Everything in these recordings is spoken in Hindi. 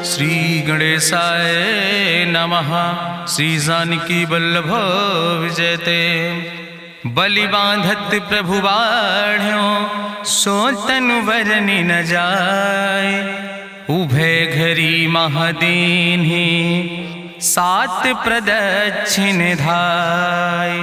श्री गणेशाय नमः। श्री जानकी वल्लभ विजयते। बलि बांधत प्रभु बाढ़ो सो तनु बरनि न जाय। उभय घरी महादीन्हि सात प्रदक्षिण धाय।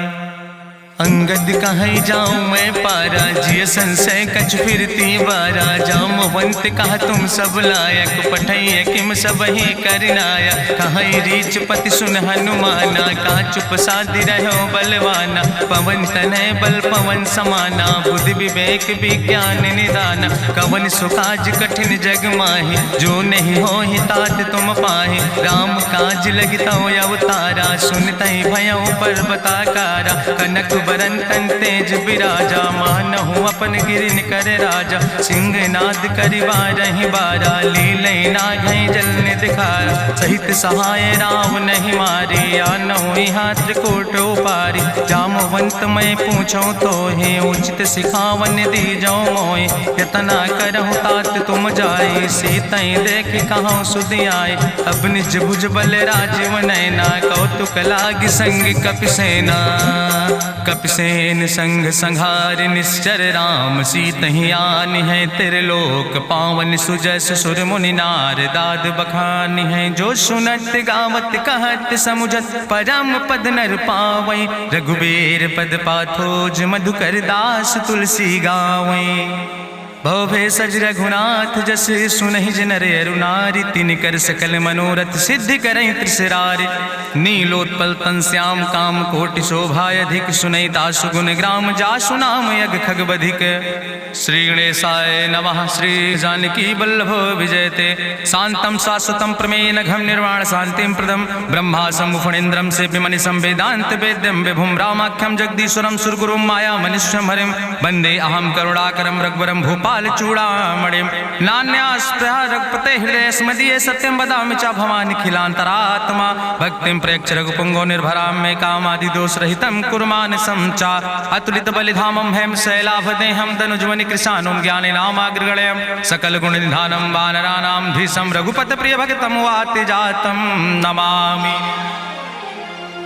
अंगद कहीं जाऊं मैं पारा जिय संशय कछ फिरती बारा। जामवंत कहा तुम सब लायक पठैय किम सब ही करनाया। कहीं रीच पति सुन हनुमाना कहा चुप साधि रहो बलवाना। पवन तनय बल पवन समाना बुद्धि विवेक विज्ञान निदाना। कवन सुकाज कठिन जग माहि जो नहीं हो ही तात तुम पाहि। राम काज लगता अवतारा सुनतहि भयो पर्वताकारा। कनक बरन तन तेज बिराजा मानहु अपन गिरिन कर राजा। सिंह नाद करिवा रही बारा लीलै नाघै जल दिखारा। सहित सहाय राम नहीं मारे आनहु यहाँ त्रिकोट उपारी। जामवंत मैं पूछो तो हे उचित सिखावन दी जाओ मोय। यतना करहु तात तुम जाए सीतई देख कहूँ सुधि आए। अब निज भुज बल राजीव नैना कौतुक लाग संग कपिसेना। कपिसेन संग संहार निश्चर राम सीतहि आनि है त्रिलोक पावन। सुजस सुर मुनि नार दाद बखानि है। जो सुनत गावत कहत समुझत परम पद नर पावै। रघुबीर पद पाथोज मधुकर दास तुलसी गावै। भवे सज रघुनाथ जस सुनहि जिनर अरुनारि। तिनकर सकल मनोरथ सिद्धि करहि त्रिसरारि। नीलोत्पल तन श्याम काम कोटि शोभाय अधिक। सुनहि तासु गुण ग्राम जासु नाम यज्ञ खग बधिक। श्री गणेशाय नमः। श्री जानकी वल्लभ विजयते। शांतम शाश्वतम प्रमेय नघम निर्वाण शांतिम प्रदम। ब्रह्मा शंभु फणीन्द्रम से विमनि संवेदांत वेद्यम विभुम रामाख्यम जगदीश्वरम सुरगुरुम माया मनुष्यम हरिम। वंदे अहम करुणाकरम रघुवरम भूपाल चूड़ामणिम। नान्यास्पृहा रघुपते हृदय स्मदीये सत्यम वदामि च भवानि खिलांतरात्मा। भक्तिम प्रयच्छ रघुपुंगो निर्भराम मे कामादि दोष रहितम कुर्मान् समचा। अतुलित बलिधामम हेम शैलाभदेहम दनुजवनि कृशानुम ज्ञाने नामाग्रगण्यम। सकल गुण निधानम वानराणाम धीशम रघुपत प्रिय भक्तम वाति जातम नमामि।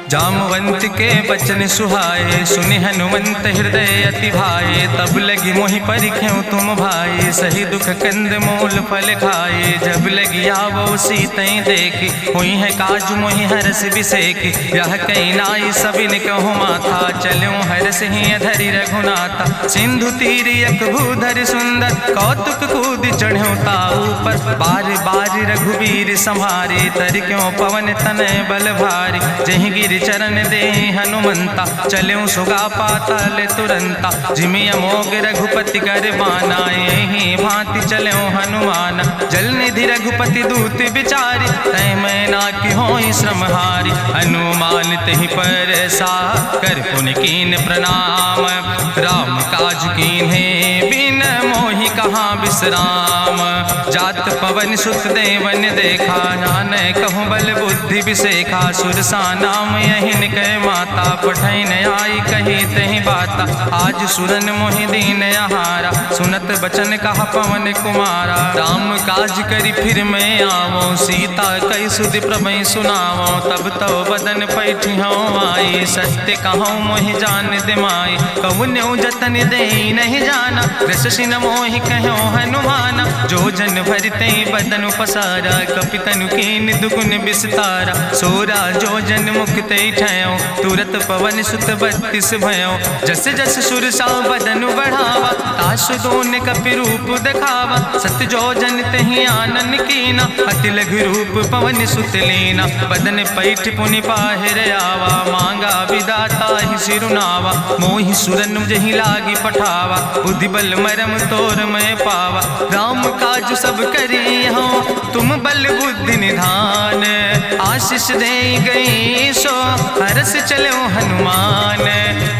जामवंत के बचन सुहाए सुनि हनुमंत हृदय अति भाए। तब लगी मोहि परिख्यों तुम भाई सही दुख कंद मूल फल खाए। जब लगी आवो सीतई देखी हुई है काज मोहि हरस बिसेखी। यह कई नाई सबिन कहु माथा चलूं हरस ही अधरि रघुनाथा। सिंधु तीर यक भूधर सुंदर कौतुक कूद चढ़्यो ताऊ पर। बार बार रघुबीर संहारे तर क्यों पवन तनय बल भारी। जहि गिर चरण दे हनुमंता चल्यों सुगा पाताल तुरंता। जिमि अमोघ रघुपति कर बाना यही भांति चल्यों हनुमान। जल निधि रघुपति दूत बिचारी तय मैं ना कि होई श्रमहारी। हनुमान तहि पर सा कर पुनि कीन प्रणाम। राम काज कीन्हे बिन मोहि कहाँ विश्राम। जात पवन सुत देवन देखा नानय कहूँ बल बुद्धि विसेखा। सुरसा नाम यहिन कह माता पठैन आई कही तहि बाता। आज सुरन मोहि दीन आहारा सुनत बचन कहा पवन कुमारा। राम काज करी फिर मैं आवो सीता कई सुधि प्रभै सुनावो। तब तो बदन पैठियों आई सत्य कहूँ मोहि जान दिमाई। कहुन्यो जतन दे नहीं जाना रससिन मोहि कहो हनुमाना। जो जन भरते बदन पसारा कपितनु कीन दुगुन विस्तारा। सोरा जो जन मुक्ते ठयो तुरत पवन सुत 32 भयो। जस जस सुरसा बदन बढ़ावा तासु दोन कपि रूप दिखावा। सत जो जन तहि आनन कीना अति लघु रूप पवन सुत लीना। बदन पैठ पुनि पाहिर आवा मांगा विदाता ही सिरुनावा। मोहि सुरन जहि लागी पठावा बुद्धि बल मरम तोर मैं पावा। राम काज सब करी हो तुम बल बुद्धि निधान। आशीष दे गई सो हरस चलो हनुमान।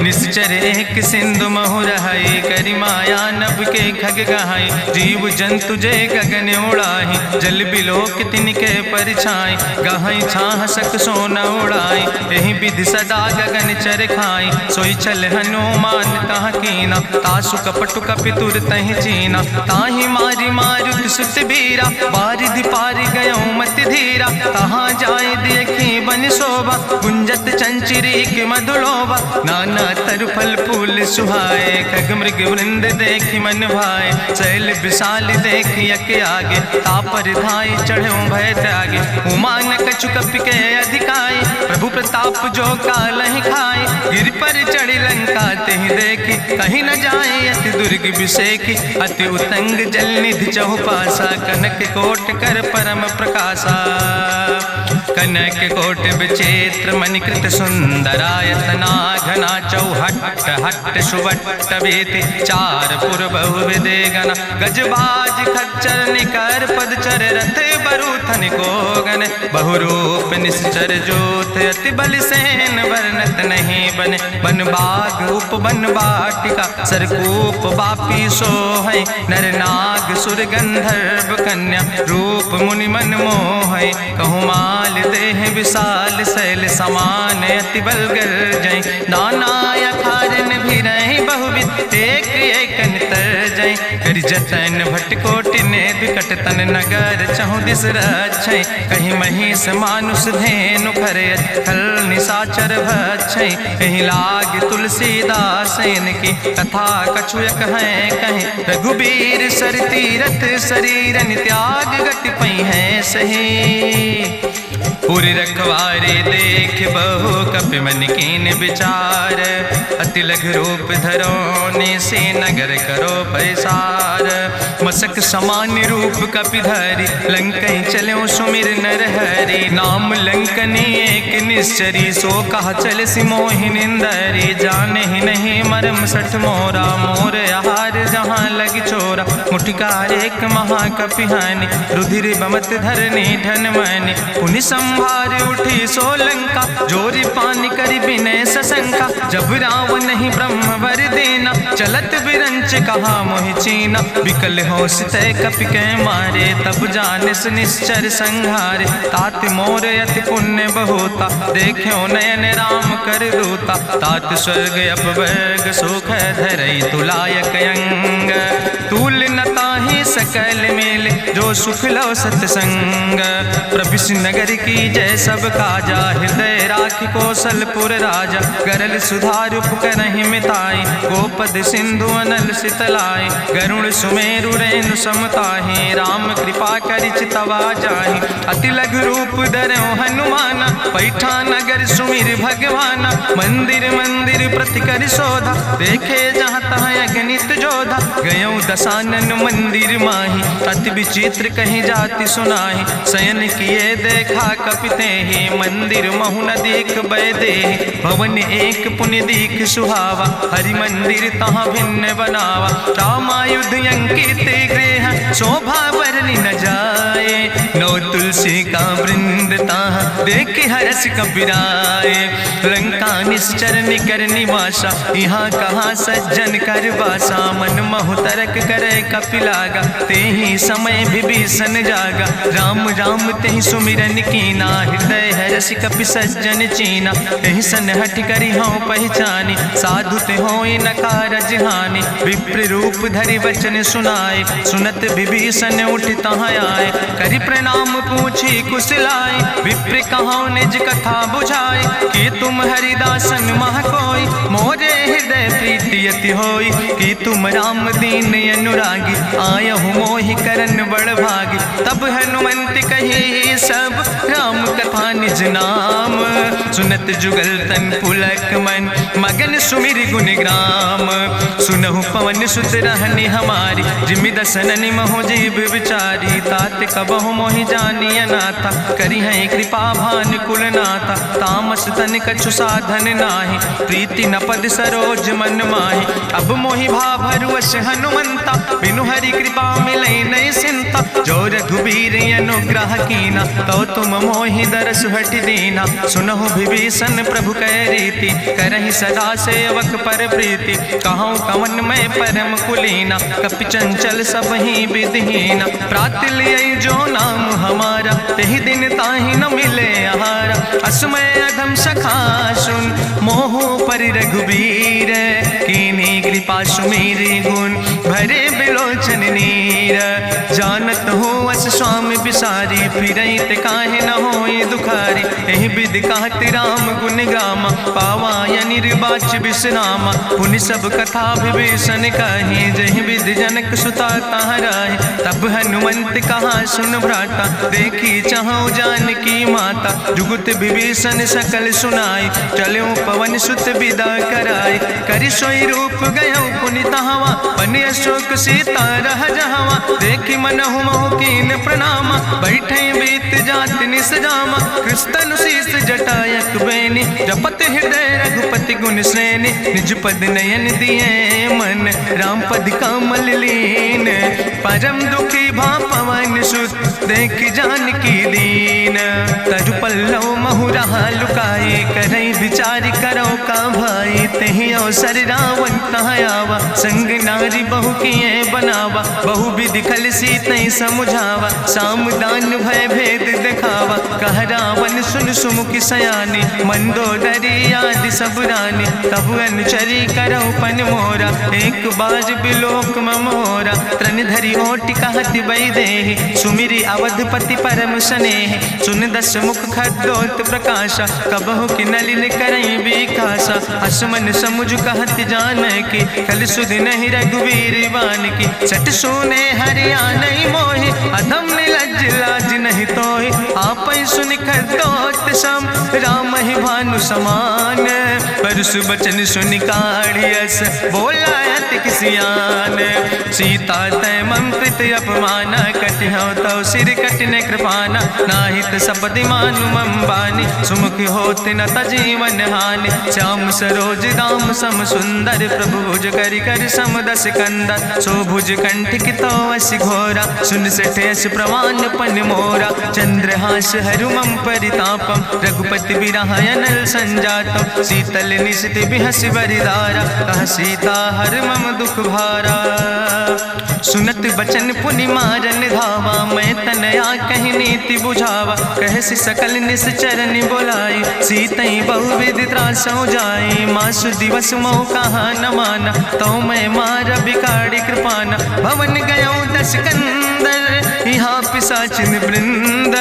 निश्चर एक सिंधु महु रहाई करी माया नभ के खग गहाई। जीव जंतु जे गगन उड़ाही जल बिलोक तिनके परछाई। गहाई छाह सक सोन उड़ाई यही विधि सदा गगन चर खाई। सोई चल हनुमान तहाँ कीना तासु कपटु कपि तुर तहि चीना। ताहि मारी मारुत सुत बीरा बारिधि पारि गयो मति रघुबीरा, कहाँ जाए देखी बन शोभा, गुंजत चंचरी के मधुलोभा, नाना तरु फल फूल सुहाए, खग मृग वृंद देखी मन भाए, शैल विशाल देखी यके आगे, तापर धाय चढ़ो भय त्यागे, उमान कछु कपि के अधिकाई, प्रभु प्रताप जो कालहि खाए, गिर पर चढ़ी लंका तेहि देखी, कहीं न जाए अति दुर्ग विषेखी, अति उतंग जल निधि चहुपासा, कनक कोट कर परम प्रकाशा, कनक कोट विचित्र मणिकृत सुंदरायतना, घना चौहट्ट हट्ट सुवट्ट वेति, चार पुर बहु विदे गण, गजबाज खच्चर निकर पदचर, रथ बरूथन को गण, बहुरूप निश्चर जोत, अति बल सेन वर्णत नहीं बने, बन बाग उप बन बाटिका, सरकूप बापी सोहै, नर नाग सुर गंधर्व कन्या, रूप मुनि मन मोहै, कहूँ माल देह विशाल शैल समान, अति बल गर्जै, नाना अखारन भी रही बहुविध, एक एक तर जय, कर जतन भटकोटि ने विकट तन नगर, चहु दिस रक्षै, कहीं महिष मानुष धेनु खरे, खल निशाचर भक्षै, कहीं लाग तुलसीदास इनकी, कथा कछुयक है कहीं, रघुबीर सर तीरथ शरीरन त्याग, गति पई है सही, पूरी रखवारे देख बहु कपि मन कीन विचार, अति लघु रूप धरोने से नगर करो पैसार, मसक समान रूप कपि धरि, लंकई चलो सुमिर नर हरि, नाम लंकनी एक निश्चरी, सो कहा चल सिमोहि निंदरी, जाने ही नहीं मरम सठ मोरा, मोर आहार जहाँ लग चोरा, मुठिकार एक महाकपि हानि, रुधिर बमत धरनी धन मनि, पुनि संभार उठी सोलंका, जोरी पानी करी विनय सशंका, जब रावण नहीं ब्रह्म वर देना, चलत बिरंच कहा मोहि चीना, विकल होश तय कपि के मारे, तब जानिस निश्चर संहारे, तात मोर अति पुण्य बहुता, देख्यो नयन राम कर दूता, तात स्वर्ग अपवर्ग सुख धरई तुलायक अंग, तूल न ताहि सकल मेल, जो सुख लो सत्संग, प्रभिस नगर की जय सब काजा, हृदय राखि कौशलपुर राजा, गरल सुधार उपकरहि मिताई, गोपद सिंधु अनल सितलाई, गरुड़ सुमेरु रेणु समताहि, राम कृपा करि चितवा जाहि, अति लघु रूप धरौ हनुमाना, पैठा नगर सुमिर भगवाना, मंदिर मंदिर प्रति कर शोधा, देखे जहाँ तहाँ अगणित जोधा, गयौ दशानन मंदिर माही, अति विचित्र कहीं जाति सुनाही, शयन किए देखा कपिते ही, मंदिर महु न देख बैदे, भवन एक पुण्य दीख सुहावा, हरि मंदिर तहाँ भिन्न बनावा, रामायुध अंकित गृह, शोभा बरली न जाए, नौ तुलसी का वृंद तहाँ देख हरस कपिराए, लंका निश्चर निकर निवासा, यहाँ कहाँ सज्जन कर बासा, मन महु तरक करे कपिलागा, ते ही समय विभीषण जागा, राम राम तेहि सुमिरन कीना, हृदय हरस कपि सज्जन चीना, तेहि सन हठ करी हूँ पहचानी, साधु ते होई न कारज हानि, विप्र रूप धरि वचन सुनाए, सुनत विभीषण उठ तहाँ आए, करि प्रणाम पूछी कुशलाए, विप्र कहाँ निज कथा बुझाए, कि तुम हरिदासन मह कोई, मोरे हृदय प्रीति अति होई, कि तुम राम दीन अनुरागी, आयहु मोहि करन बड़ भागी, तब हनुमंत कही सब राम कथा निज नाम, सुनत जुगल तन पुलक मन, मगन सुमिर गुण ग्राम, सुनहु पवन सुत रहनी हमारी, जिमि दसननि महो जीव विचारी, तात कबहु मोहि जानी अनाथा, करी है कृपा भान कुल नाथा, तामस तन कछु साधन नाही, प्रीति न पद सरोज मन माही, अब मोहि भाभरुवश हनुमंता, बिनु हरि कृपा मिलै नहीं सिंता, जो रघुबीर अनुग्रह कीना, तो तुम मोहि दरस हट दीना, सुनहु विभीषण प्रभु कै रीति, करहि सदा सेवक पर प्रीति, कहूँ कवन में परम कुलीना, कपि चंचल सब ही विधिहीना, प्रात लियै जो नाम हमारा, तेहि दिन ताहि न मिले आहारा, असमय अधम सखा सुन, मोहु पर रघुबीर, कीन्ही कृपा सुमेरि गुण, भरे बिलोचन नीर, जानत हो अस स्वामी बिसारी, फिरई ते काहे न होई दुखारी। एहि विधि कहत राम गुण गामा, पावा निर्बाच विश्रामा। पुनि सब कथा विभीषण कही, जहि विधि जनक सुता कहाँ रहे। तब हनुमंत कहा सुन भ्राता, देखी चाहूं जानकी माता। जुगुत विभीषण सकल सुनाई, चलो पवन सुत विदा कराई। करि सोई रूप गयो पुनि तहवा, बन अशोक सीता रह जहवा। देखी मनहु महु कीन प्रणामा, बैठे बीत जात निस जामा। कृष्ण शीस जटायक बेनी, जपत हृदय रघुपति गुण श्रेणी। निज पद नयन दिए मन, राम पद कमल लीन। परम दुखी भा पवन सुत, देख जानकी दीन। तरु पल्लव महु रहा लुकाई, करई विचार करो का भाई। तेहि अवसर रावण तहाँ आवा, संग नारी बहु किए बनावा। बहु विधि खल सीतै समुझावा, साम दान भय भेद दिखावा। कह रावण सुन सुमुखी सयानी, मंदोदरी आदि सब रानी। तब अनुचरी करो पन मोरा, एक बार बिलोक ममोरा। त्रन धरि ओटि कहत वैदेही, सुमिरी अवधपति परम स्नेह। सुन दस मुख खद्योत प्रकाशा, कबहु कि नलिन करई विकासा। असमन समुझ कहत जानकी, कल सुध नहीं रघुवीर बान की। सट सुने हरियाणई मोहि, अधम निलज्ज लाज नहीं तोहि। आपै सुनि खद्योत सम, राम ही भानु समान। परसु बचन सुनि काढ़ियस, बोला अति किसियान। सीता तै मम कृत अपमाना, कटिहौ तौ सिर कटिन कृपाना। नाहित सपदि मानु मम बानी, सुमुख होत न तजीवन हानि। श्याम सरोज दाम सम सुंदर, प्रभु भुज करि कर सम दस कंदर। सो भुज कंठ कितो अस घोरा, सुन सठेस प्रमाण पन मोरा। चंद्रहास हरु मम परितापम, रघुपति बिरहायनल संजातम। शीतल निशित बिहस बरिदारा, कह सीता हर मम दुख भारा। सुनत बचन पुनि मारन धावा, मैं तनया कहि नीति बुझावा। कहसि सकल निश्चरन बोलाई, सीतई बहुविधि त्रासौ जाई। मासु दिवस मोह कहा न माना, तो मैं मार बिकाड़ी कृपाना। भवन गयो दस कंदर, यहाँ पिशाचिन वृंद।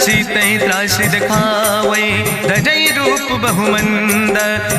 सीतई त्रास दिखावई, धजई रूप बहुमंद।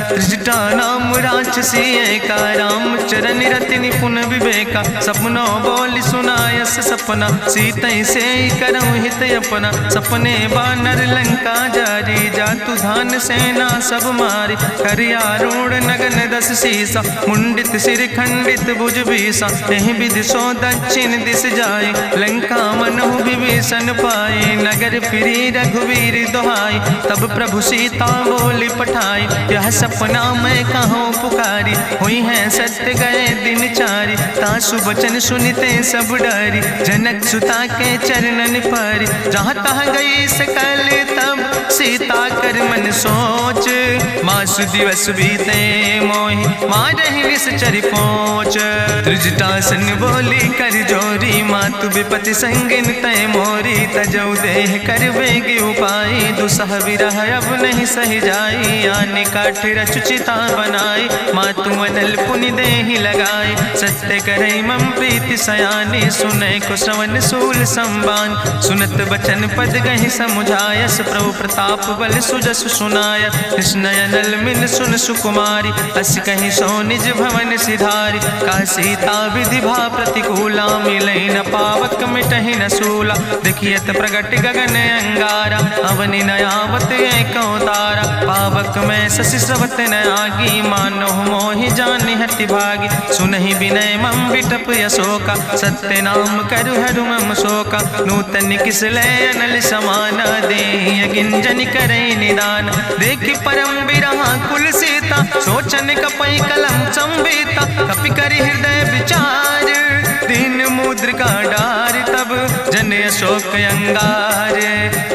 त्रिजटा नाम राक्षसी एका, राम चरण रति निपुण विवेका। सपनो बोल सुनायस सपना, सीतई से करऊँ हित अपना। सपने बानर लंका जारी, जातु धान सेना सब मारी। करियारूढ़ नगन दस सीसा, मुंडित सिर खंडित भुज बीसा। एहि विधि सो दक्षिण दिस जाय, लंका मनहु विभीषण पाए। नगर फिरी रघुवीर दोहाई, तब प्रभु सीता बोली पठाई। यह सपना मैं कहूँ पुकारी, हुई है सत्य गए दिन चारी। तासु बचन सुनते सब डरी, जनक सुता के चरणन पर। जहाँ तहाँ गई सकल तब, सीता कर मन सोच। मासु दिवस बीते मोहि, मारहि निश्चर पहुँच। त्रिजटासन बोली कर जोरी, मातु विपति संगिन तय मोरी। तजौ देह कर बेगी उपाय, दुसह विरह अब नहीं सही जाई। आने काठ रचुचिता बनाई, मातु मनल पुनि देहि लगाई। सत्य करई मम प्रीति सयानी, सुनै को श्रवण सूल संबान। सुनत बचन पद गहि समुझायस, प्रभु प्रताप बल सुजस सुनाय। कृष्णयनल मिन सुन सुकुमारी, अस कहि सो निज भवन सिधारी। का सीता विधि भा प्रतिकूला, मिलई न पावक मिटहि न सूला। देखियत प्रगट गगन अंगारा, अवनि नयावत एक तारा। पावक में शशि स्रवत न आगी, मानो मोहि जानि हटि भागी। सुनहि विनय मम विटप यशोका, सत्य नाम करु हरु मम शोका। नूतन किस लय अनल समाना, देहि गिंजन करई निदान। देखि परम बिरहा कुल सीता, सोचन कपई कलम संवेता। कपि करि हृदय विचार, दीन मुद्रिका डार। तब जन अशोक अंगार,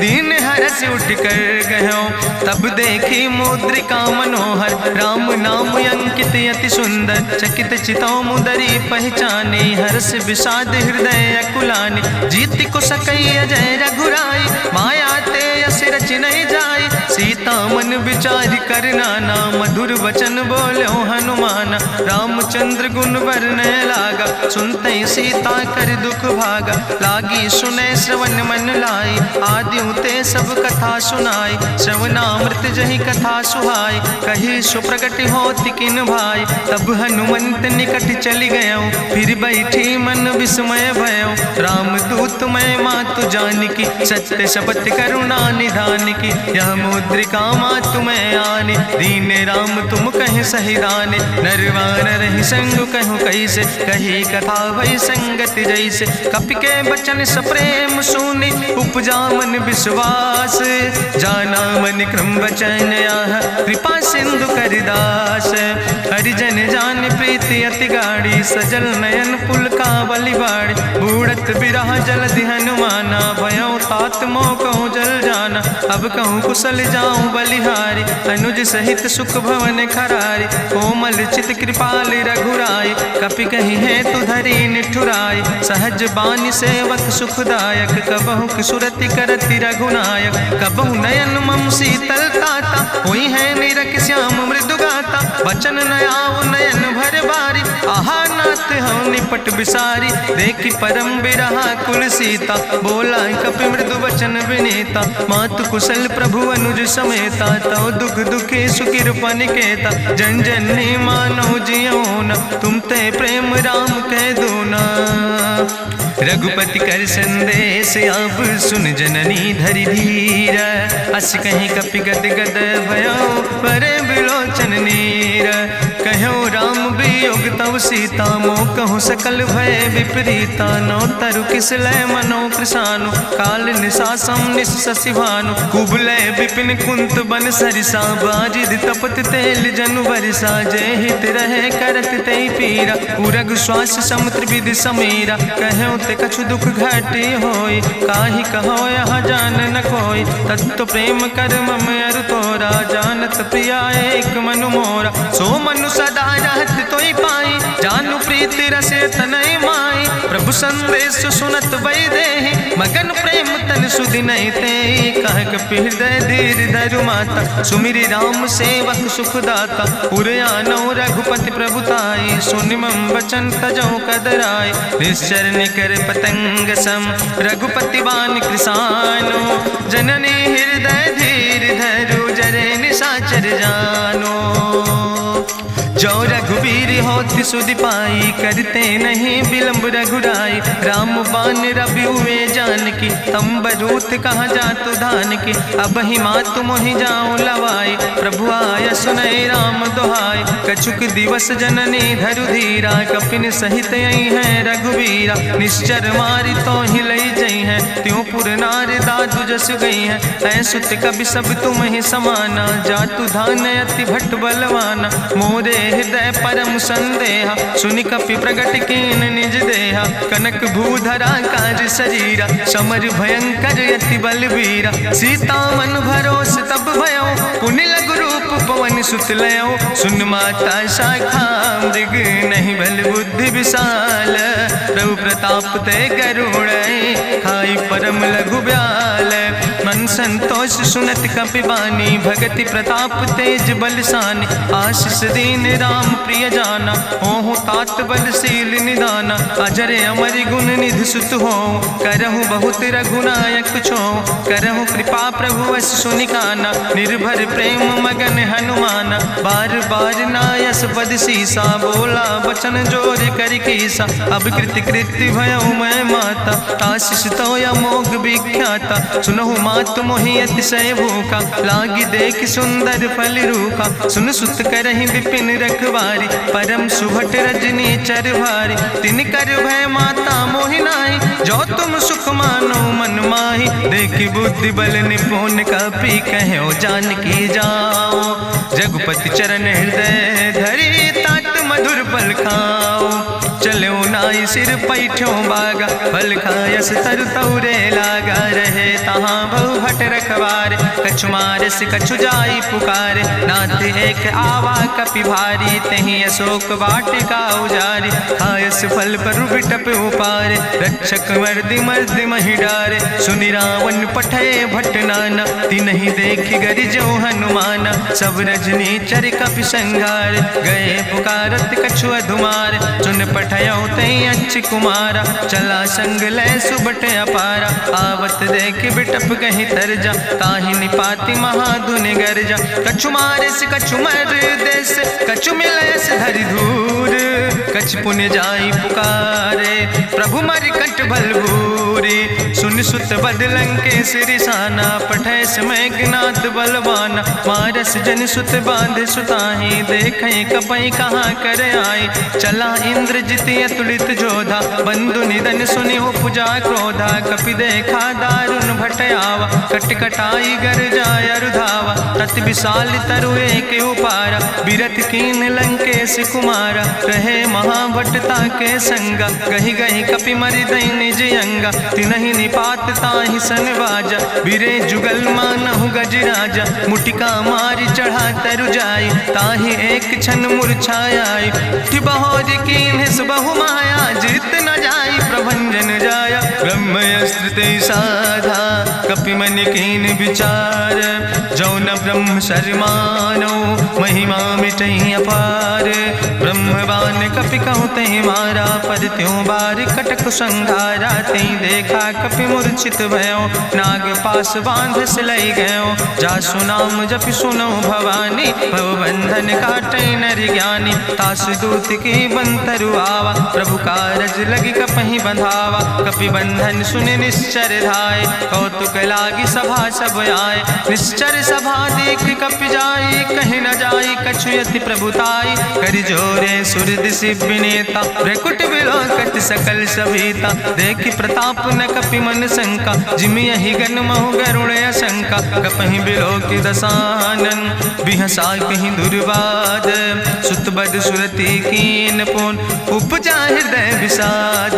दीन हरस उठ कर गयो। तब देखी मुद्रिका मनोहर, राम नाम अंकित अति सुंदर। चकित चितौ मुदरी पहचानी, हर्ष विषाद हृदय अकुलानी। जीत को सकई अजय रघुराई, माया ते यस रच नहीं जाई। सीता मन विचार कर नाना, मधुर वचन बोलो हनुमाना। रामचंद्र गुण वरने लागा, सुनते सीता कर दुख भागा। लागी सुने श्रवण मन लाई, आदि उते सब कथा सुनाई, श्रवणामृत जहि कथा सुहाई, कही सो प्रगट होति किन भाई, तब हनुमंत निकट चली गयो, फिर बैठी मन विस्मय भयो, राम दूत मैं मातु जानकी, सत्य शपथ करुणा निधान की, यह मुद्रिका मातु मैं आने, दीन राम तुम कहे सही दाने, नरवान रही संग कहूँ कैसे, कही कथा भई संगति जैसे, कपि के बचन सप्रेम सुनी, उपजा मन विश्वास, जाना मन क्रम वचन आह, कृपा सिंधु करिदास, हरिजन जान प्रीति अति गाड़ी, सजल नयन पुलकावली बाड़ी, बूढ़त बिरह जलधि हनुमाना, भयो तात मोह कहूँ जल जाना, अब कहूँ कुशल जाऊँ बलिहारी, अनुज सहित सुख भवन खरारी, कोमल चित कृपाल रघुराई, कपि कही है तु धरी निठुराई, सहज बानी सेवक सुखदायक, कबहु किशुरति करति रघुनायक, कबहु नयन मम शीतल ताता, हुई है निरख श्याम मृदु गाता, बचन न आव नयन भर बारी, आहा नाथ हम निपट बिसारी, देखी परम बिरहा कुल सीता, बोला कपि मृदु वचन विनीता, मातु कुशल प्रभु अनुज समेता, तव दुख दुखी सुकृपा निकेता, जन जननी मानो जियो न, तुम ते प्रेम राम कह दो ना, रघुपति कर संदेश अब सुन जननी धरि धीर, अस कहीं कपि गद गद भयो परे बिलोचन नीर, कहो राम वियोग तव सीता, मोह कहूँ सकल भय विपरीता, नौ तरु किस लय मनो कृशानु, काल निशासम निशि भानु, कुबलय विपिन कुंत बन सरिसा, बाजिद तपत तेल जनु बरिसा, जय हित रहे करत ते पीरा, उरग श्वास समुद्र विधि समीरा, कहो ते कछु दुख घटी होई, काहि कहो यहाँ जान न कोई, तत्व प्रेम कर मम अरु तोरा, जानत प्रिया एक मनु मोरा, सो मनु सदा रहत तोई पाई, जानु प्रीति रसे तनय माई, प्रभु संदेश सुनत वै देहि, मगन प्रेम तन सुधि नहीं ते, कह कपि हृदय धीर धरु माता, सुमिरि राम सेवक सुखदाता, उर आनो रघुपति प्रभुताई, सुनि मम वचन तजौ कदराई, निश्चर निकर पतंग सम, रघुपति बान कृसानो, जननी हृदय धीर धरु जरे निशाचर जानो, जो रघुवीर होति सुधि पाई, करते नहीं विलंब रघुराई, राम बान रवि हुए जानकी, तंबरूथ कहाँ जातु धान की, अब ही मातु मोहि जाऊँ लवाई, प्रभु आय सुनय राम दुहाई, कछुक दिवस जननी धरु धीरा, कपिन सहित यही है रघुवीरा, निश्चर मारी तो ही लई जई है, त्यों पुर नार दादु जस गई है, ऐसुत कभी सब तुम ही समाना, जातु धान अति भट्ट बलवाना, मोरे हृदय परम संदेहा, सुनि कपि प्रगट कीन निज देहा, कनक भूधरा काज शरीरा, समर भयंकर यति बलवीरा, सीता मन भरोस तब भयो, पुनि लघु रूप पवन सुत लयो, सुन माता शाखा मृग नहीं बल बुद्धि विशाल, प्रभु प्रताप ते गरुड़ खाई परम लघु ब्याल, मन संतोष सुनत कपि बानी, भगति प्रताप तेज बलसानी, आशीष दीन राम प्रिय जाना, ओहु तात बलशील निदाना, अजर अमर गुण निधि सुत हो, करहु बहुत रघुनायक छो, करहु कृपा प्रभु अस सुनिकाना, निर्भर प्रेम मगन हनुमाना, बार बार नायस पद सीसा, बोला बचन जोर कर कीसा, अब कृति कृति भयो मैं माता, आशीष तो अमोघ विख्याता, सुनहु मातु मोहि अतिशय भूखा, लागी देख सुंदर फल रूखा, सुन सुत करहि विपिन रखवारी, परम सुभट रजनी चर भारी, तिन कर भय माता मोहि नाहि, जो तुम सुख मानो मन माहि, देखि बुद्धि बल निपुण कपि कहो जानकी जाओ, रघुपति चरण हृदय धरि तात मधुर फल खाओ, चलो नाई सिर पैठो बागा, फल खायस तरु तौरे लागा, रहे तहाँ बहु भट रखवारे। कछु मारस कछु जाई पुकारे, नाथ एक आवा कपि भारी। तहीं अशोक वाटिका उजारी, खायस फल पर बिटप उपारे। रक्षक मर्दि मर्दि महि डारे, सुनि रावण पठय भट नाना। तिन्हि देखि गरिजौ हनुमाना, सब रजनी चर कपि संघार। गए पुकारत कछु अधुमार, सुन पठयौ तई अच्छ कुमारा। चला संग लै सुबट अपारा, आवत देख बिटप कहीं तरजा। ताहि निपाति महाधुनि गर्जा, कछु मारिस कछु मर देस। कछु मिलयस धरि धूर, कछ पुण्य जाई पुकारे। प्रभु मरि कंठ बल भूरी, सुन सुत बद लंकेश रिसाना। पठय समय ज्ञात बलवाना, मारस जन सुत बांध सुताहि। देखें कपई कहाँ कर आए, चला इंद्रजित अतुलित जोधा। बंधु निधन सुनि उपजा क्रोधा, कपि देखा दारुण भट आवा। कट कटाई गर जाय रुधावा, तत विशाल तरु एक उपारा। बिरथ कीन लंकेश कुमारा, रहे महाभटता के संगा। गहि गहि कपि मरि दई निज अंगा, तिन्हि निपात ताहि सन बाजा। बिरे जुगल मानहु गजराजा, मुटिका मारि चढ़ा तरु जाई। ताहि एक क्षण मूर्छाई, उठि बहोर कीन्हिस बहु माया। जीत न जाई प्रभंजन जाया, ब्रह्मस्त्र ते साधा। कपि मन कीन विचार, जो न ब्रह्म शर्मानो। महिमा मिटई अपार, ब्रह्मवान कपि कहु तहि मारा। पर त्यों बार कटक संघारा, तई देखा कपि मूर्छित भयो। नाग पास बांध सिलई गयो, जासु नाम जपि सुनो भवानी। भव बंधन काटई नर ज्ञानी, तासु दूत की बंतरु आवा। प्रभु कारज लगी कपहि बंधावा, कपि बंधन सुनि निश्चर धाय। कौतुक लागी सभा सब आए, निश्चर सभा देख कपि जाई। कहीं न जाई कछु यति प्रभुताई, कर जोरे सुर दिसि विनेता। भ्रकुट विलोकत सकल सभीता, देखि प्रताप न कपि मन शंका। जिमि यहि गन महु गरुण शंका, कपहि बिलोकि दसानन। बिहसा कहीं दुर्वाद, सुत बद सुरति कीन पुन। उपजा हृदय विषाद,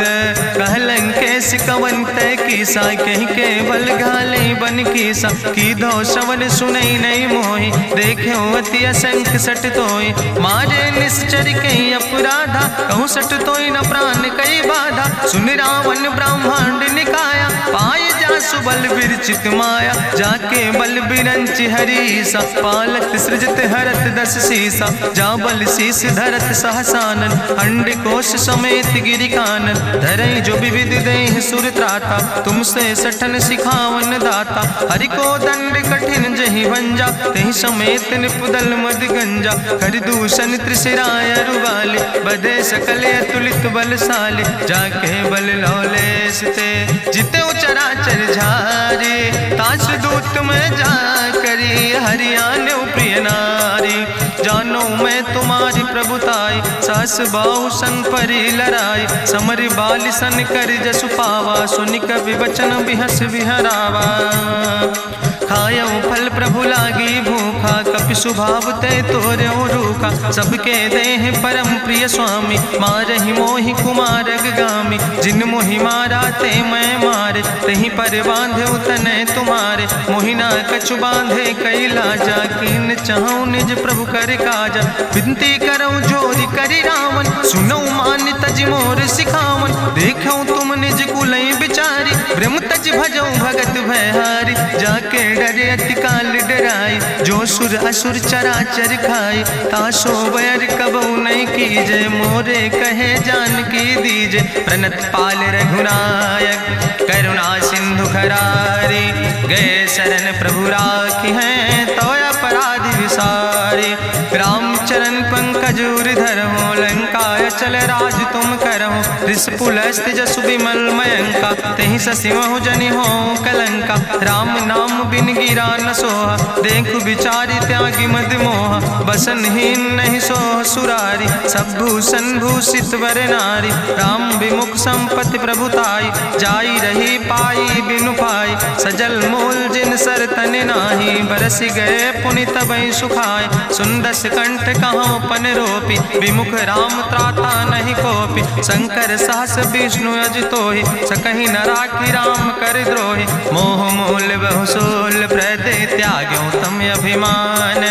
कह लंकेश कवन तय कीसा। कहीं केवल घाले बन कीसा, की दो श्रवण सुनई नहीं मोहि। देख्यो अति असंख सट तोय, मारे निश्चर कहीं अपराधा। कहूँ सट तोय न प्राण कई बाधा, सुन रावण ब्रह्मांड निकाया। पाय जासु बल विरचित माया, जाके बल बिरंचि हरीसा। पालत सृजत हरत दस सीसा, जा बल शीस धरत सहसानन। अंड कोश समेत गिरि कानन, धरई जो विविध देह सुर त्राता। तुमसे सठन सिखावन दाता, हरि को दंड कठिन जहि भंजा। तहि समेत निपुदल मद गंजा, कर दूषण त्रिशिराय रुवाले। बधे सकल अतुलित बलशाले, जाके बल लौलेस ते। जिते चराचर झारे, तास दूत में जा करी। हरियाणा प्रिय नारी, जानो मैं तुम्हारी प्रभुताई। सास बाहु सन परी लड़ाई, समर बाल सन कर जसु पावा। सुनि कवि वचन बिहस विहरावा, खायो फल प्रभु लागी भूखा। कपि स्वभाव ते तोर्यो रूखा, सबके देह परम प्रिय स्वामी। मारहि मोहि कुमार गामी, जिन मोहि मारा ते मैं मारे। तहीं पर बांधे तने तुम्हारे, मोहिना कछु बांधे कई लाजा। कीन चाहूं निज प्रभु कर काजा, विनती करऊं जोरी करी रावण। सुनऊ मान तज मोर सिखावन, देखऊं तुम निज कुलई बिचारी। ब्रह्म तज भजऊं भगत भयहारी, जाके डरे अति काल डराई। जो सुर असुर चराचर खाई, तासो बैर कबऊ नहीं कीजे। मोरे कहे जान की दीजे, प्रणत पाल रघुनायक करुणा सिंधु खरारी। गए शरण प्रभु राखी हैं, तो अपराध विसारी। रामचरण पंकज उर धरहु, लंकाय चल राज तुम करहु। रिसपुलस्त जसु विमल मयंका, तेहि ससिमहु जनि हो कलंका। राम नाम बिन गिरा न सोहा, देखु बिचारी त्यागी मद मोहा। बसनहीन नहीं सोह सुरारी, सब भूषण भूषित वर नारी। राम विमुख संपत्ति प्रभुताई, जाई रही पाई बिनु पाई। सजल मूल जिन सर तन नाही, बरस गए पुनि तबहि सुखाय। सुंदस कंठ कहाँ पन रोपी, विमुख राम त्राता नहीं कोपी। शंकर सहस विष्णु अजितोहि, सकहि न राखी राम कर द्रोहि। मोह मूल बहु सोल प्रदे, त्याग्यो तम अभिमान।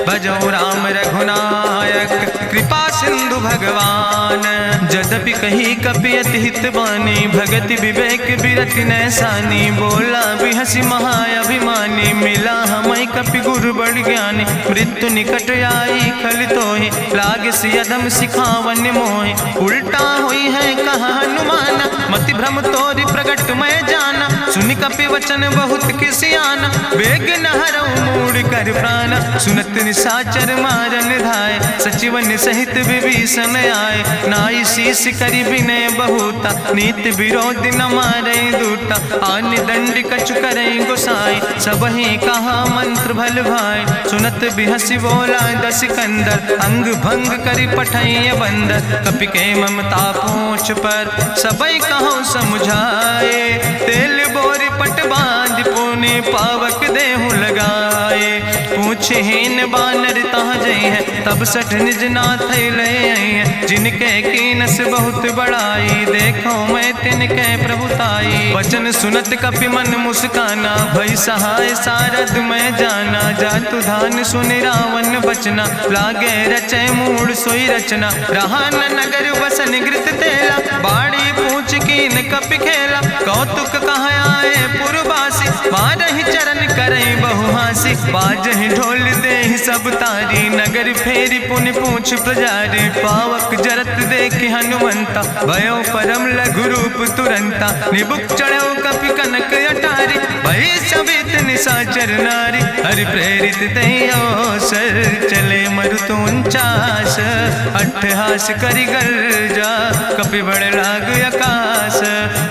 भजो राम रघुनायक, कृपा सिंधु भगवान। यद्यपि कही कपि अति हित बानी, भगति विवेक बिरति नैसानी। बोला बिहसि महाअभिमानी, मिला हमई कपि गुरु बड़ ज्ञानी। मृत्यु निकट आई खल तोहि, लागे सियदम सिखावन मोहि। उल्टा हुई है कहा हनुमाना, मति भ्रम तोरि प्रगट मैं जाना। सुनि कपि वचन बहुत किसियाना, बेग न हरऊ मूढ़ कर प्राण। सुनत निशाचर मारन धाय, सचिवन सहित विभीषण आए। नाई शीस करि विनय बहुता, नीति विरोध न मारे दूता। आन दंड कछु करे गोसाई, सबहि कहा मंत्र भल भाई। सुनत बिहसि बोला दस कंदर, अंग भंग करि पठैय बंदर। कपि के ममता पूछ पर, सबई कहो समुझाए। तेल बोरी पट बांध पुनि, पावक देहु लगाए। पूछहीन बानर तहाँ जई है, तब सठ निज नाथ ले आई है। जिनके कीनस बहुत बड़ाई, देखो मैं तिनके प्रभुताई। वचन सुनत कपि मन मुस्काना, भई सहाय सारद मैं जाना। जातु धान सुनि रावण बचना, लागे रचे मूढ़ सोई रचना। रहा न नगर बसन घृत तेला, बाड़ी पूछ कीन कपि खेला। कौतुक कहाँ आए पुरवासी, मारहि चरण करई बहु हासी। बाजहि ढोल देहि सब तारी, नगर फेरी पुनि पूछ प्रजारी। पावक जरत देखि हनुमंता, भयो परम लघु रूप तुरंता। निबुक चढ़ो कपि कनक अटारी, भई सबित निशाचर नारी। हरि प्रेरित दई अवसर, चले मरुत 49। अट्ठहास करि गर्जा, कपि बड़ लाग आकाश।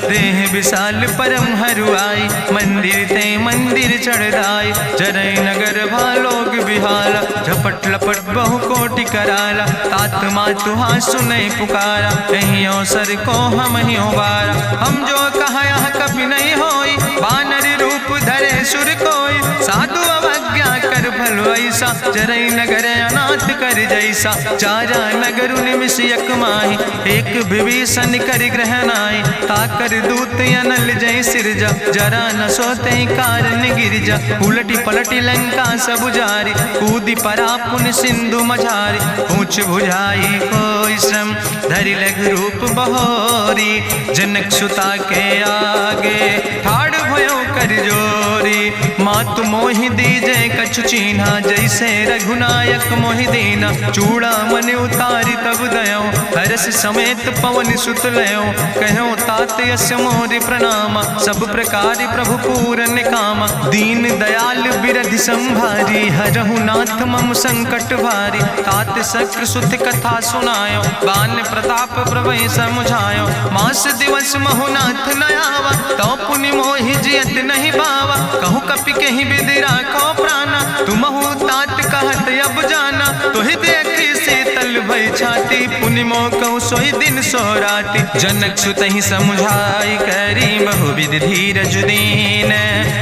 देह विशाल परम हरुआई, मंदिर ते मंदिर चढ़ाई। जरई नगर भालोग बिहाला, झपट लपट बहु कोटि कराला। तात मातु हाँ सुनै पुकारा, यही अवसर को हम ही उबारा। हम जो कहा यहाँ कभी नहीं होई, बानर रूप धरे सुर कोई। साधु अवज्ञा कर भल ऐसा, जरई नगर अनाथ कर जैसा। चारा नगर निमिष यक माही, एक विभीषण कर ग्रह नाई। ताकर दूत अनल जय सिरजा, जरा न सोते कारण गिरजा। उलटी पलटी लंका सब जारी, कूदी परा पुन सिंधु मझारी। पूछ बुझाई कोई श्रम, धरि लघु रूप बहोरी। जनक सुता के आगे, ठाड़ भयो कर जोरी। मातु मोहि दीजे कछु चीन्हा, जैसे रघुनायक मोहि दीना। चूड़ा मन उतारी तब दयो, हरस समेत पवन सुत लयो। कहो तात यस मोरि प्रणामा, सब प्रकार प्रभु पूरन कामा। दीन दयाल बिरधि संभारी, हरहु नाथ मम संकट भारी। तात शक्र सुत कथा सुनायो, बान प्रताप प्रभु समुझायो। मास दिवस महु नाथ न आवा, तो पुनि मोहि जियत नहीं बावा। कहु कपि कहीं विधि राखो प्राणा, तुमहु तात कहत अब जाना। तुहि देखी शीतल भई छाती, पुनि मोह कहु सोई दिन सो राति। जनक सुतहि समुझाई, करी बहु विधि धीरज दीन।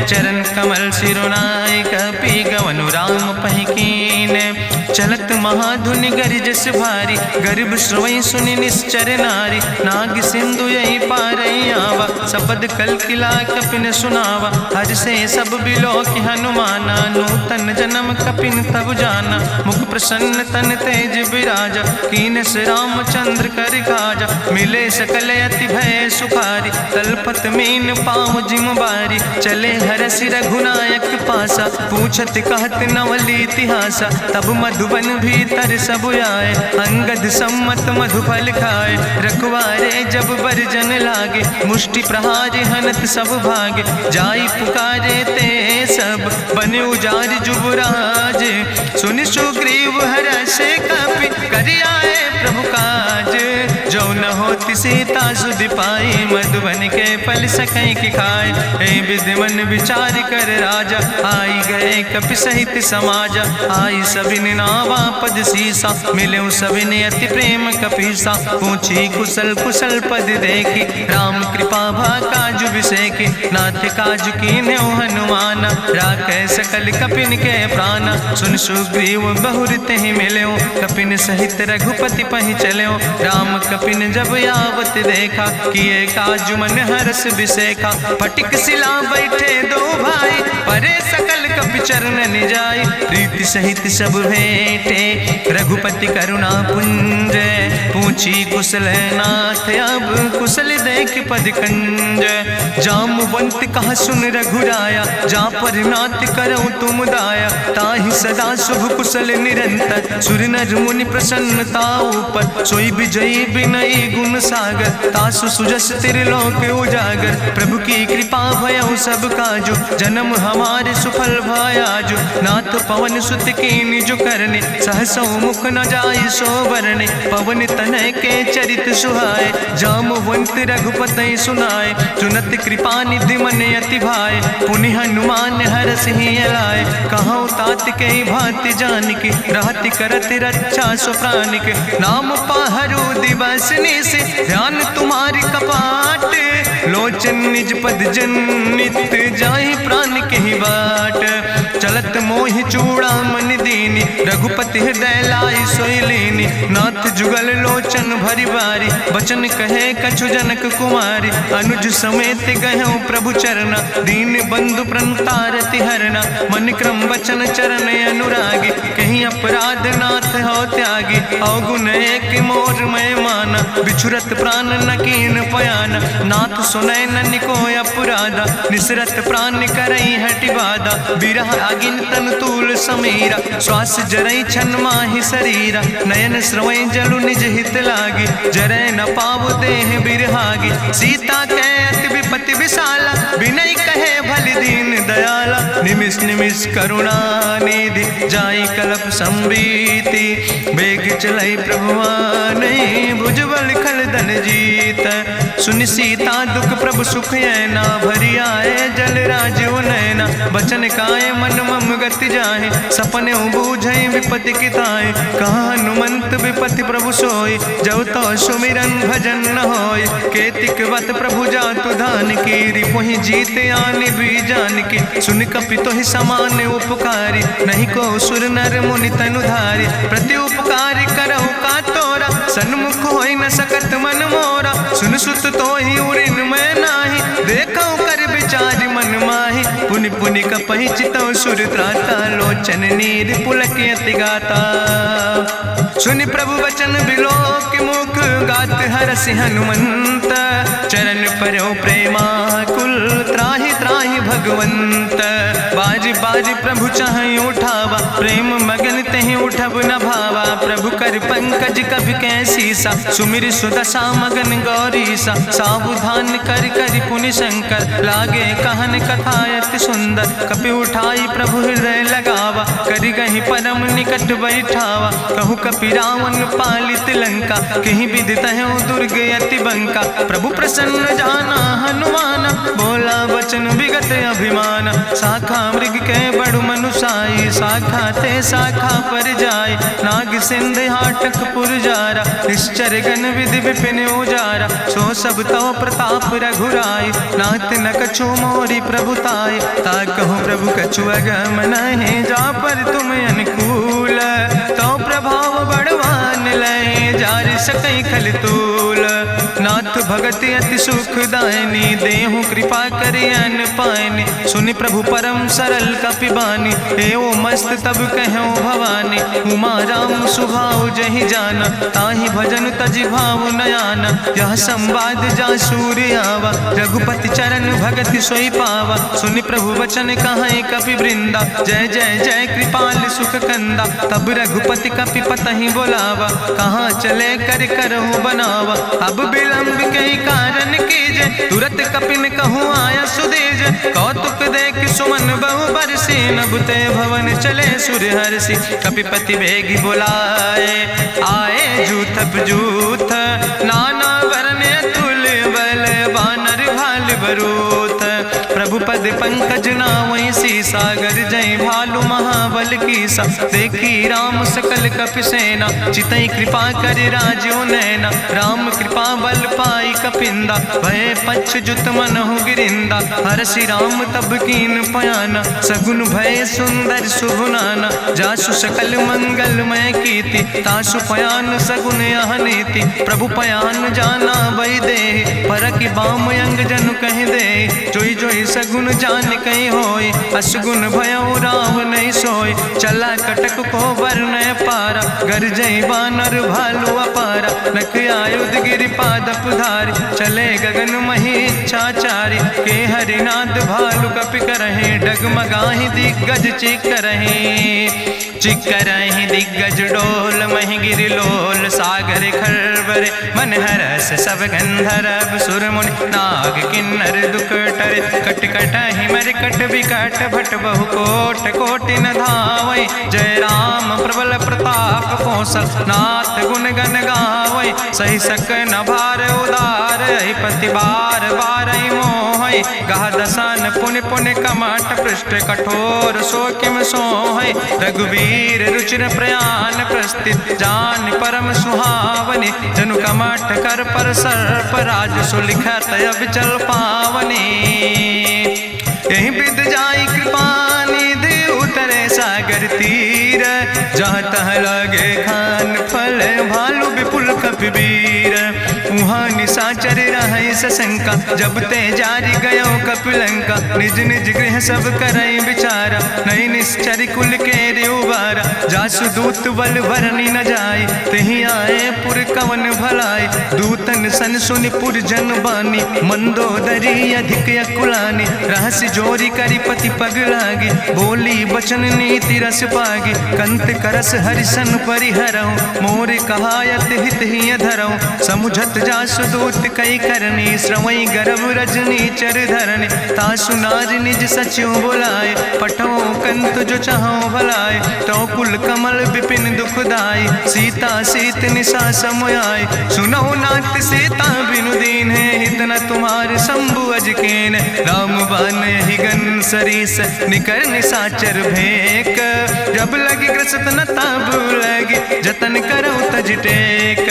चरण कमल सिरुनाई, कपि गवनु राम पहि कीन। चलत महाधुनि गरिजस भारी, गर्भ श्रवई सुनि निश्चर नारी। नाग सिंधु यही पारई आवा, सबद कल किला कपिन सुनावा। हर से सब बिलो कि हनुमाना, नूतन जन्म कपिन तब जाना। मुख प्रसन्न तन तेज विराजा, कीनस रामचंद्र कर काजा। मिले सकल अति भय सुखारी, तलपत मीन पाँव जिम बारी। चले हरसि रघुनायक पासा, पूछत कहत नवल इतिहासा। तब मधुबन भीतर सब आए, अंगद सम्मत मधुफल खाए। रखवारे जब बरजन लागे, मुष्टि प्रहारे हनत सब भागे। जाई पुकारे ते सब, बने उजार जुबराज। सुनि सुग्रीव हर्षे कपि, करि आए प्रभु काज। जो न होति सीता सुध पाई, मधुबन के फल सकई की खाए। हे विधि मन विचार कर राजा, आई गए कपि सहित समाजा। आई सबिन नावा पद सीसा, मिले सबिन अति प्रेम कपीसा। पूछी कुशल कुशल पद देखी, राम कृपा भा काजु विसेखी। नाथ काजु कीन्हे हनुमान, राखे सकल कपिन के प्राण। सुन सुग्रीव बहुर तेहि मिल्यो, कपिन सहित रघुपति पहि चल्यो। राम कपिन जब आवत देखा, किए काजु मन हरस विसेखा। फटिक सिला बैठे दो भाई, परे सकल कपि चरण जाय। प्रीति सहित सब भेंटे, रघुपति करुणा पुंज। पूछी कुशल नाथ, अब कुशल देख पद कंज। जामवंत कहा सुन रघुराया, जा पर नाथ करऊं तुम दाया। ताहि सदा शुभ कुशल निरंतर, सुर नर मुनि प्रसन्नता ऊपर। सोई विजयी विनयी गुण सागर, तासु सुजस त्रिलोक उजागर। प्रभु की कृपा भयउ सब काजु, जन्म हमारे सुफल भयाजु। नाथ पवन सुत कीन्हि जो करने, सहसौ मुख न जाय सो बरने। पवन तनय के चरित सुहाए, जामवंत रघुपति सुनाए। चुनत कृपा निधि मन अति भाए, पुनि हनुमान हरषि लाए। कहौं तात के भांति जानकी, रहति करत रक्षा सो प्राणिक। नाम पाहरु दिवस निश, ध्यान तुम्हारी कपाट। लोचन निज पद जनित, जाहि प्राण के ही बाट। चलत मोहि चूड़ामणि दीनी, रघुपति हृदय लाई सोई लीनी। नाथ जुगल लोचन भरि बारी, बचन कहे कछु जनक कुमारी। अनुज समेत गहऊँ प्रभु चरना, दीन बंधु प्रणतारति हरना। मन क्रम वचन चरण अनुरागी, कहीं अपराध नाथ हो त्यागी। अवगुण एक मोर मैं माना, बिछुरत प्राण न कीन पयाना। नाथ सुनय ननि को अपराधा, निसरत प्राण करई हटि बाधा। बिरह अगिन तन तूल समीरा, श्वास जरई छन माहि शरीरा। नयन श्रवई जलु निज हित लागी, जरय न पाव देह बिरहागी। सीता के अति विपति विशाला, विनय कहे भलि दीन दयाला। निमिष निमिष करुणा निधि, जाई कलप संबीति। बेग चलई प्रभुआनहि, भुजबल खल धन जीत। सुनि सीता दुख प्रभु सुख ऐना, भरि आए जल राजो नैना। बचन काए मन मम गति जाहे, सपने बूझई विपति किताए। कहा हनुमंत विपति प्रभु सोई, जब तो सुमिरन भजन न होय। केतिक वत प्रभु जातु धान की, रिपुहि जीत आनि भी जान की। सुन कपि तोहि समान उपकारी, नहीं को सुर नर मुनि तनु धारी। प्रति उपकारी करहु का तोरा, सन्मुख होई न सकत मन मोरा। सुन सुत तोहि उरिन मैं नाही, देखौ कर विचार मन माही। पुनि पुनि कपहि चितौ सुर त्राता, लोचन नीर पुलक अति गाता। सुनि प्रभु वचन बिलोक मुख, गात हरषि हनुमंत। चरण परौ प्रेमाकुल, त्राहि त्राहि भगवंत। बाज बाज प्रभु चाहि उठावा, प्रेम मगन तेहि उठब न भावा। प्रभु कर पंकज कभि कैसीसा, सुमिर सुदशा मगन गौरीसा। सावधान कर कर पुनि शंकर, लागे कहन कथा अति सुंदर। कपि उठाई प्रभु हृदय लगावा, करि गहि परम निकट बैठावा। कहु कपि रावण पालित लंका, कहि विधि तहु दुर्ग अति बंका। प्रभु प्रसन्न जाना हनुमाना, बोला वचन विगत अभिमान। शाखा मृग के बड़ु मनुसाई, शाखा ते शाखा पर जाय। नाग सिंध हाटक पुरजारा, निश्चर गण विधि विपिन उजारा। सो सब तव प्रताप रघुराई, नाथ न कछु मोरी प्रभुताई। ताकहु प्रभु कछु अगम नहीं, जा पर तुम अनुकूल। तो प्रभाव बड़वान लय, जार सकई खल तूल। नाथ भगति अति सुखदायनी, देहु कृपा करि अन पायनि। सुनि प्रभु परम सरल कपिबानी, एवं मस्त तब कहूँ भवानी। उमा राम सुभाव जहि जाना, ताहि भजन तजि भाव नयाना। यह संवाद जा सूर्य आवा, रघुपति चरण भगति सोई पावा। सुनि प्रभु वचन कहाई कपि वृंदा, जय जय जय कृपाल सुख कंदा। तब रघुपति कपि पतहि बोलावा, कहाँ चले कर करहु बनावा। अब विलंब कई कारण कीजे, तुरत कपिन कहूँ आया सुदेज। कौतुक देख सुमन बहु बरसी, नभते भवन चले सूर्य हर्षि। कपिपति बेगी बुलाए, आए जूथ जूथ नाना वरने बरूथ। प्रभु पद पंकज नावै सागर जय भालु महाबल कीसा। देखी राम सकल कपि सेना चितई कृपा कर राजो नैना। राम कृपा बल पाई कपिंदा भय पछ जुत मनहु गिरिंदा। हरषि राम तब कीन पयाना सगुन भय सुंदर शुभ नाना। जासु सकल मंगलमय कीर्ति तासु पयान सगुन यह नीति। प्रभु पयान जाना बई दे परखि बाम अंग जनु कह दे। जोई जोई सगुन जान कहीं होय असगुन भयो राम नहीं सोय। चला कटक को वर्ण पारा गरजई बानर भालू अपारा। नख आयुध गिरि पादप धारी चले गगन मही इच्छाचारी। के हरिनाद भालु कपि करहि डगमगाहि दिग्गज चिकरहि दिग्गज डोल। महि गिरि लोल सागर खरबर मन हरस सब गंधर्व सुर मुनि नाग किन्नर दुख टरे। कट कटहि मरकट विकट भट बहु कोट कोटि न धावै। जय राम प्रबल प्रताप कौशल नाथ गुण गण गावै। सही सक न भार उदार पति बार बार मोहै। गह दसन पुनि पुनि कमठ पृष्ठ कठोर सो किम सोहै। रघुवीर रुचिर प्रयाण प्रस्थित जान परम सुहावनी। जनु कमठ कर पर सर्प राज सुलिखत अविचल पावनी। यही विद जाई कृपा निधि उतरे सागर तीर। जहाँ तह लगे खान फल भालू विपुल कपिवीर। उहाँ निशाचर रहै सशंका जब ते जारी गयो कपिलंका। निज निज गृह सब करई विचारा नहीं निश्चर कुल के उबारा। जासु दूत बल भरनी न जाय तेहि आए पुर कवन भलाई। दूतन सन सुनि पुर जन बानी मंदोदरी अधिक अकुलानी। रहस्य जोरी करी पति पग लागी बोली बचन नीति रस पागी। कंत करस हरिसन परिहरऊँ मोर कहायत हित ही धरऊँ। समुझत जासु दूत कई करनी श्रवई गर्भ रजनी चर धरनी। तासु नार निज सचिव बुलाए पठो कंत जो चाहो भलाए। तो कुल कमल विपिन दुखदाई सीता सीत निशा समयाय। सुनो नाथ सीता बिनु दीन है हित न तुम्हार शंभु अजकेन। राम बान ही गन सरीस निकर निशाचर भेक। जब लगी ग्रसत न तब लगी जतन करो तज टेक।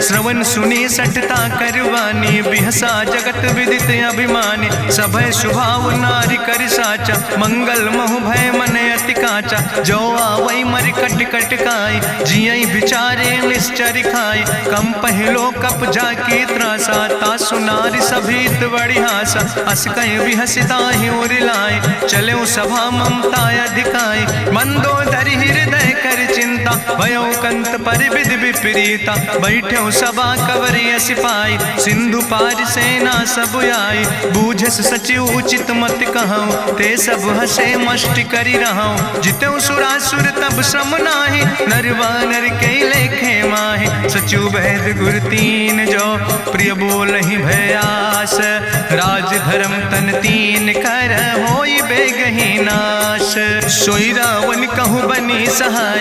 श्रवण सुनी सटता करवानी बिहसा जगत विदित अभिमानी। सभय स्वभाव नारी कर साचा मंगल महु भय मन अति काचा। जो आवै मर कट कट काई जियई बिचारे निश्चर खाई। कम पहलो कप जाकी त्रासा तासु नारी सभीत बड़ी हासा। अस कहीं बिहसिता ही उरिलाए चले सभा ममता अधिकाई। मंदोदरी हृदय कर चिंता भयो कंत पर विधि विपरीता। बैठो सभा कवरिय सिपाही सिंधु पार सेना सब आई। बूझस सचिव उचित मत कहूँ ते सब हसे मष्ट करी रहूँ। जितऊ सुरासुर तब श्रम नाही नर वानर के लेखे माहि। सचिव वैद गुर तीन जो प्रिय बोल ही भयास। राज धर्म तन तीन कर होई बेगही नाश। सोई रावण कहूँ बनी सहाय